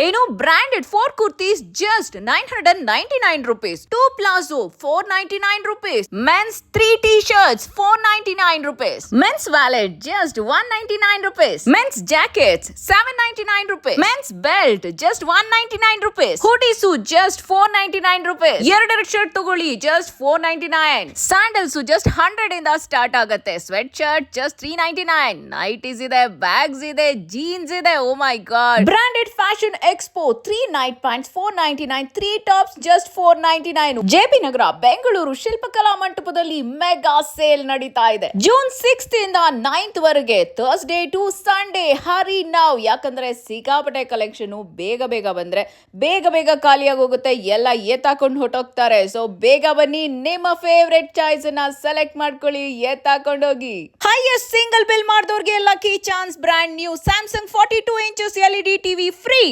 ಏನು branded 4 kurtis just 999 rupees. 2 palazzo 499 rupees. Men's 3 t-shirts 499 rupees. Men's wallet just 199 rupees. Men's jackets 799 rupees. Men's belt just 199 rupees. Hoodies just 499 rupees. ಎರಡು shirt ತಗೊಳ್ಳಿ just 499. Sandals just 100 ಇಂದ start ಆಗುತ್ತೆ. Sweat shirt just 399. Nighties ಇದೆ, bags ಇದೆ, jeans ಇದೆ. Oh my god. Branded fashion expo 3 night pants 499, 3 tops just 499. JP Nagar Bengaluru Shilpakala ಮಂಟಪದಲ್ಲಿ mega sale ನಡೀತಾ ಇದೆ. ಜೂನ್ 6th ಇಂದ 9th ವರೆಗೆ, ಥರ್ಸ್ಡೇ ಟು ಸಂಡೇ. ಹರಿ ನಾವ್, ಯಾಕಂದ್ರೆ ಸಿಕ್ಕಾಪಟ್ಟೆ ಕಲೆಕ್ಷನ್ ಬೇಗ ಬೇಗ ಬಂದ್ರೆ ಬೇಗ ಖಾಲಿಯಾಗಿ ಹೋಗುತ್ತೆ, ಎಲ್ಲ ಎತ್ತಾಕೊಂಡು ಹೊಟ್ಟೋಗ್ತಾರೆ. ಸೊ ಬೇಗ ಬನ್ನಿ, ನಿಮ್ಮ ಫೇವ್ರೆಟ್ ಚಾಯ್ಸ್ ಅನ್ನ ಸೆಲೆಕ್ಟ್ ಮಾಡ್ಕೊಳ್ಳಿ, ಎತ್ತಾಕೊಂಡೋಗಿ. ಹೈಯೆಸ್ಟ್ ಸಿಂಗಲ್ ಬಿಲ್ ಮಾಡಿದವ್ರಿಗೆ lucky chance. Brand new Samsung 42 inches LED TV free.